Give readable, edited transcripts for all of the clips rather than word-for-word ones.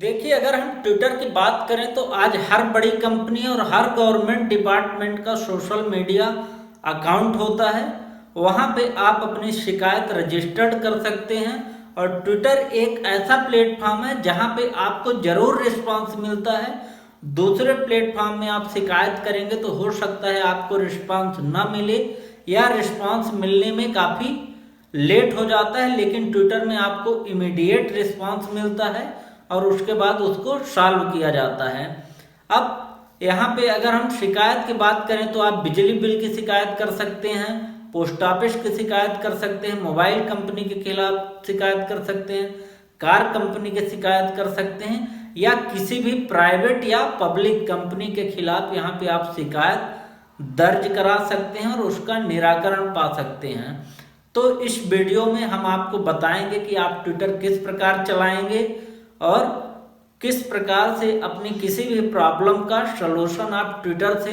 देखिए, अगर हम ट्विटर की बात करें तो आज हर बड़ी कंपनी और हर गवर्नमेंट डिपार्टमेंट का सोशल मीडिया अकाउंट होता है। वहाँ पे आप अपनी शिकायत रजिस्टर्ड कर सकते हैं और ट्विटर एक ऐसा प्लेटफॉर्म है जहाँ पे आपको ज़रूर रिस्पांस मिलता है। दूसरे प्लेटफॉर्म में आप शिकायत करेंगे तो हो सकता है आपको रिस्पांस ना मिले या रिस्पांस मिलने में काफ़ी लेट हो जाता है, लेकिन ट्विटर में आपको इमीडिएट रिस्पांस मिलता है और उसके बाद उसको सॉल्व किया जाता है। अब यहाँ पे अगर हम शिकायत की बात करें तो आप बिजली बिल की शिकायत कर सकते हैं, पोस्ट ऑफिस की शिकायत कर सकते हैं, मोबाइल कंपनी के खिलाफ शिकायत कर सकते हैं, कार कंपनी की शिकायत कर सकते हैं या किसी भी प्राइवेट या पब्लिक कंपनी के खिलाफ यहाँ पे आप शिकायत दर्ज करा सकते हैं और उसका निराकरण पा सकते हैं। तो इस वीडियो में हम आपको बताएंगे कि आप ट्विटर किस प्रकार चलाएंगे और किस प्रकार से अपनी किसी भी प्रॉब्लम का सलूशन आप ट्विटर से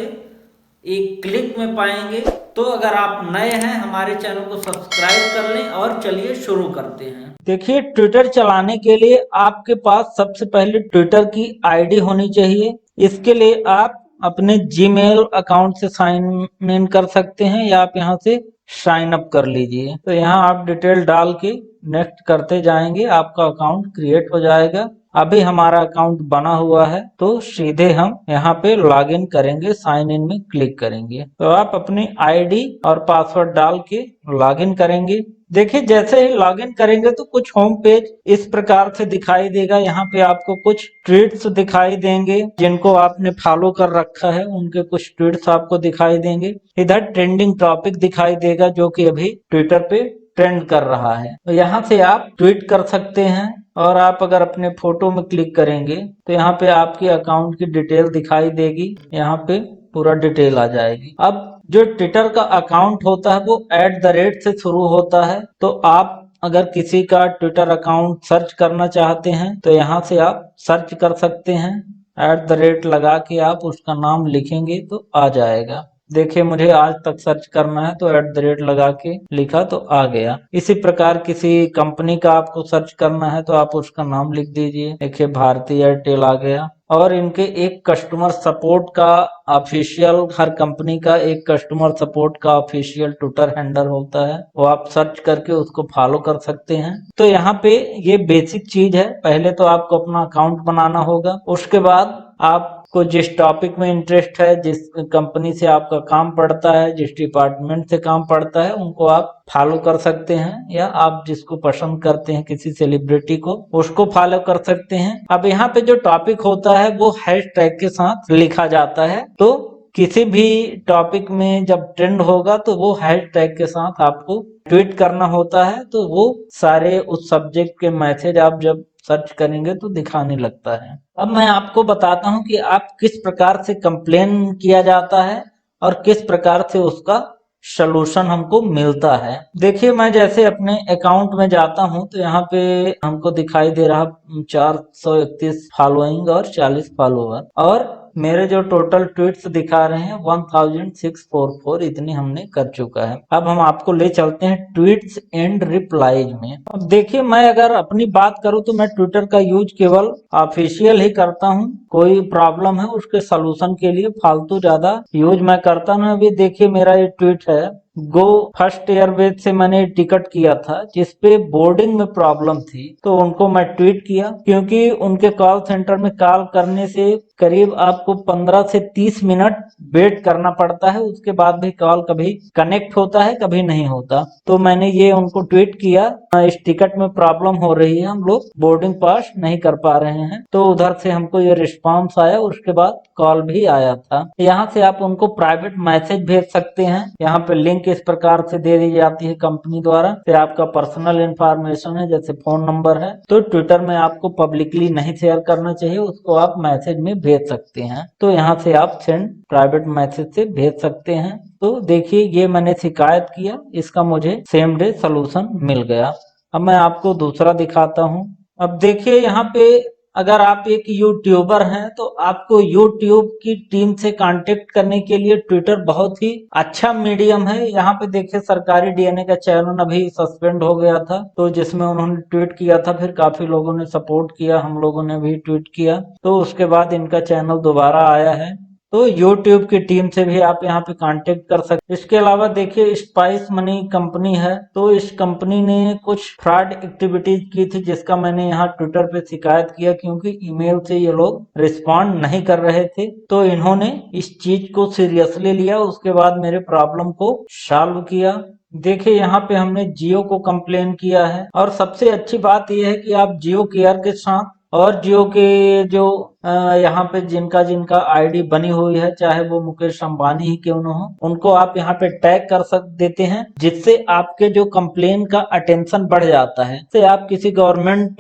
एक क्लिक में पाएंगे। तो अगर आप नए हैं हमारे चैनल को सब्सक्राइब कर लें और चलिए शुरू करते हैं। देखिए, ट्विटर चलाने के लिए आपके पास सबसे पहले ट्विटर की आईडी होनी चाहिए। इसके लिए आप अपने जीमेल अकाउंट से साइन इन कर सकते हैं या आप यहाँ से साइन अप कर लीजिए। तो यहाँ आप डिटेल डाल के नेक्स्ट करते जाएंगे, आपका अकाउंट क्रिएट हो जाएगा। अभी हमारा अकाउंट बना हुआ है तो सीधे हम यहाँ पे लॉगिन करेंगे, साइन इन में क्लिक करेंगे। तो आप अपनी आईडी और पासवर्ड डाल के लॉगिन करेंगे। देखिए, जैसे ही लॉगिन करेंगे तो कुछ होम पेज इस प्रकार से दिखाई देगा। यहाँ पे आपको कुछ ट्वीट्स दिखाई देंगे जिनको आपने फॉलो कर रखा है, उनके कुछ ट्वीट्स आपको दिखाई देंगे। इधर ट्रेंडिंग टॉपिक दिखाई देगा जो कि अभी ट्विटर पे ट्रेंड कर रहा है। तो यहाँ से आप ट्वीट कर सकते हैं और आप अगर अपने फोटो में क्लिक करेंगे तो यहाँ पे आपके अकाउंट की डिटेल दिखाई देगी, यहाँ पे पूरा डिटेल आ जाएगी। अब जो ट्विटर का अकाउंट होता है वो @ से शुरू होता है। तो आप अगर किसी का ट्विटर अकाउंट सर्च करना चाहते हैं तो यहाँ से आप सर्च कर सकते हैं, @ लगा के आप उसका नाम लिखेंगे तो आ जाएगा। देखिए, मुझे आज तक सर्च करना है तो @ लगा के लिखा तो आ गया। इसी प्रकार किसी कंपनी का आपको सर्च करना है तो आप उसका नाम लिख दीजिए। देखिए, भारती एयरटेल आ गया। और इनके एक कस्टमर सपोर्ट का ऑफिशियल, हर कंपनी का एक कस्टमर सपोर्ट का ऑफिशियल ट्विटर हैंडल होता है, वो आप सर्च करके उसको फॉलो कर सकते हैं। तो यहाँ पे ये बेसिक चीज है। पहले तो आपको अपना अकाउंट बनाना होगा, उसके बाद आपको जिस टॉपिक में इंटरेस्ट है, जिस कंपनी से आपका काम पड़ता है, जिस डिपार्टमेंट से काम पड़ता है, उनको आप फॉलो कर सकते हैं या आप जिसको पसंद करते हैं किसी सेलिब्रिटी को, उसको फॉलो कर सकते हैं। अब यहाँ पे जो टॉपिक होता है वो हैशटैग के साथ लिखा जाता है। तो किसी भी टॉपिक में जब ट्रेंड होगा तो वो हैशटैग के साथ आपको ट्वीट करना होता है। तो वो सारे उस सब्जेक्ट के मैसेज आप जब सर्च करेंगे तो दिखाने लगता है। अब मैं आपको बताता हूं कि आप किस प्रकार से कंप्लेन किया जाता है और किस प्रकार से उसका सलूशन हमको मिलता है। देखिए, मैं जैसे अपने अकाउंट में जाता हूं तो यहाँ पे हमको दिखाई दे रहा 431 फॉलोइंग और 40 फॉलोवर, और मेरे जो टोटल ट्वीट्स दिखा रहे हैं 1644, इतनी हमने कर चुका है। अब हम आपको ले चलते हैं ट्वीट्स एंड रिप्लाईज में। अब देखिए, मैं अगर अपनी बात करूं तो मैं ट्विटर का यूज केवल ऑफिशियल ही करता हूं। कोई प्रॉब्लम है उसके सलूशन के लिए फालतू ज्यादा यूज मैं करता नहीं। अभी देखिए, मेरा ये ट्वीट है, गो फर्स्ट एयरवेज से मैंने टिकट किया था जिसपे बोर्डिंग में प्रॉब्लम थी, तो उनको मैं ट्वीट किया क्योंकि उनके कॉल सेंटर में कॉल करने से करीब आपको 15 से 30 मिनट वेट करना पड़ता है। उसके बाद भी कॉल कभी कनेक्ट होता है, कभी नहीं होता। तो मैंने ये उनको ट्वीट किया, इस टिकट में प्रॉब्लम हो रही है, हम लोग बोर्डिंग पास नहीं कर पा रहे हैं। तो उधर से हमको ये रिस्पांस आया, उसके बाद कॉल भी आया था। यहाँ से आप उनको प्राइवेट मैसेज भेज सकते हैं। यहाँ पे लिंक इस प्रकार से दे दी जाती है कंपनी द्वारा। से आपका पर्सनल इंफॉर्मेशन है, जैसे फोन नंबर है, तो ट्विटर में आपको पब्लिकली नहीं शेयर करना चाहिए, उसको आप मैसेज में भेज सकते हैं। तो यहाँ से आप सेंड प्राइवेट मैसेज से भेज सकते हैं। तो देखिए, ये मैंने शिकायत किया, इसका मुझे सेम डे सलूशन मिल गया। अब मैं आपको दूसरा दिखाता हूँ। अब देखिए, यहाँ पे अगर आप एक यूट्यूबर हैं तो आपको यूट्यूब की टीम से कांटेक्ट करने के लिए ट्विटर बहुत ही अच्छा मीडियम है। यहाँ पे देखिए सरकारी डीएनए का चैनल अभी सस्पेंड हो गया था, तो जिसमें उन्होंने ट्वीट किया था, फिर काफी लोगों ने सपोर्ट किया, हम लोगों ने भी ट्वीट किया, तो उसके बाद इनका चैनल दोबारा आया है। तो YouTube की टीम से भी आप यहाँ पे कांटेक्ट कर सकते। इसके अलावा देखिए स्पाइस मनी कंपनी है, तो इस कंपनी ने कुछ फ्रॉड एक्टिविटीज की थी जिसका मैंने यहाँ ट्विटर पे शिकायत किया, क्योंकि ईमेल से ये लोग रिस्पॉन्ड नहीं कर रहे थे। तो इन्होंने इस चीज को सीरियसली लिया, उसके बाद मेरे प्रॉब्लम को सॉल्व किया। देखिए यहाँ पे हमने जियो को कंप्लेन किया है, और सबसे अच्छी बात यह है कि आप जियो केयर के साथ और जियो के जो यहाँ पे जिनका जिनका आईडी बनी हुई है, चाहे वो मुकेश अंबानी ही क्यों न हो, उनको आप यहाँ पे टैग कर देते हैं, जिससे आपके जो कंप्लेन का अटेंशन बढ़ जाता है। जैसे आप किसी गवर्नमेंट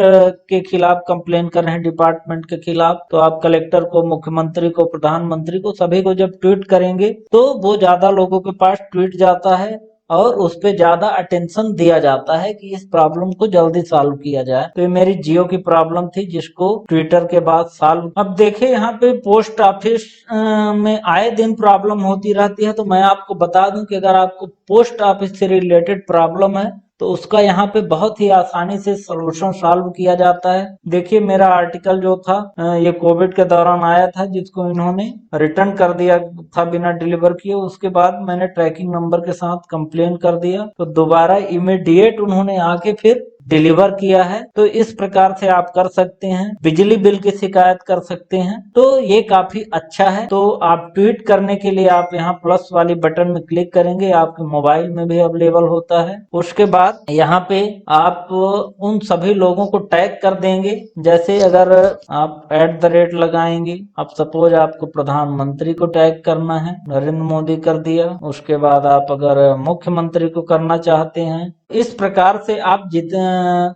के खिलाफ कंप्लेन कर रहे हैं, डिपार्टमेंट के खिलाफ, तो आप कलेक्टर को, मुख्यमंत्री को, प्रधानमंत्री को, सभी को जब ट्वीट करेंगे तो वो ज्यादा लोगों के पास ट्वीट जाता है और उस पे ज्यादा अटेंशन दिया जाता है कि इस प्रॉब्लम को जल्दी सॉल्व किया जाए। तो ये मेरी जियो की प्रॉब्लम थी जिसको ट्विटर के बाद सॉल्व। अब देखिए यहाँ पे पोस्ट ऑफिस में आए दिन प्रॉब्लम होती रहती है, तो मैं आपको बता दूं कि अगर आपको पोस्ट ऑफिस से रिलेटेड प्रॉब्लम है तो उसका यहाँ पे बहुत ही आसानी से सॉल्यूशन सॉल्व किया जाता है। देखिए मेरा आर्टिकल जो था ये कोविड के दौरान आया था, जिसको इन्होंने रिटर्न कर दिया था बिना डिलीवर किए। उसके बाद मैंने ट्रैकिंग नंबर के साथ कंप्लेन कर दिया, तो दोबारा इमीडिएट उन्होंने आके फिर डिलीवर किया है। तो इस प्रकार से आप कर सकते हैं। बिजली बिल की शिकायत कर सकते हैं, तो ये काफी अच्छा है। तो आप ट्वीट करने के लिए आप यहाँ प्लस वाली बटन में क्लिक करेंगे, आपके मोबाइल में भी अवेलेबल होता है। उसके बाद यहाँ पे आप उन सभी लोगों को टैग कर देंगे। जैसे अगर आप @ लगाएंगे, आप सपोज आपको प्रधानमंत्री को टैग करना है, नरेंद्र मोदी कर दिया। उसके बाद आप अगर मुख्यमंत्री को करना चाहते हैं, इस प्रकार से आप जितना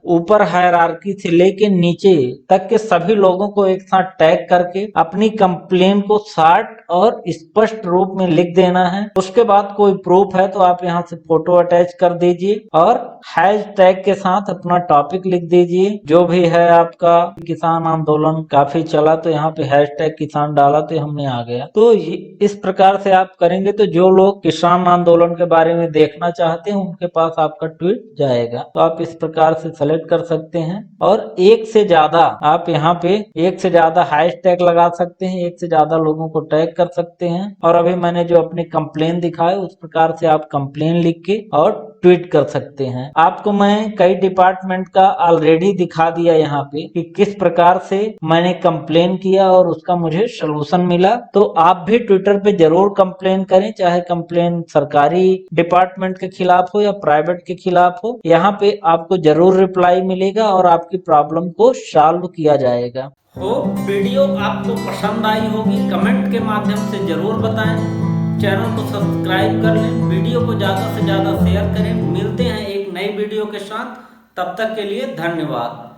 ऊपर हायरार्की से लेके नीचे तक के सभी लोगों को एक साथ टैग करके अपनी कंप्लेन को शॉर्ट और स्पष्ट रूप में लिख देना है। उसके बाद कोई प्रूफ है तो आप यहाँ से फोटो अटैच कर दीजिए और हैशटैग के साथ अपना टॉपिक लिख दीजिए। जो भी है आपका किसान आंदोलन काफी चला, तो यहाँ पे हैशटैग किसान डाला तो हमने आ गया। तो इस प्रकार से आप करेंगे तो जो लोग किसान आंदोलन के बारे में देखना चाहते हैं उनके पास आपका ट्वीट जाएगा। तो आप इस प्रकार से सेलेक्ट कर सकते हैं, और एक से ज्यादा आप यहाँ पे एक से ज्यादा हैशटैग लगा सकते हैं, एक से ज्यादा लोगों को टैग कर सकते हैं। और अभी मैंने जो अपनी कंप्लेन दिखाए उस प्रकार से आप कंप्लेन लिख के और ट्वीट कर सकते हैं। आपको मैं कई डिपार्टमेंट का ऑलरेडी दिखा दिया यहाँ पे कि किस प्रकार से मैंने कंप्लेन किया और उसका मुझे सलूशन मिला। तो आप भी ट्विटर पे जरूर कंप्लेन करें, चाहे कंप्लेन सरकारी डिपार्टमेंट के खिलाफ हो या प्राइवेट के खिलाफ हो। यहाँ पे आपको जरूर रिप्लाई मिलेगा और आपकी प्रॉब्लम को सॉल्व किया जाएगा। वीडियो आपको पसंद आई होगी, कमेंट के माध्यम से जरूर बताएं। चैनल को सब्सक्राइब कर लें, वीडियो को ज़्यादा से ज़्यादा शेयर करें। मिलते हैं एक नई वीडियो के साथ, तब तक के लिए धन्यवाद।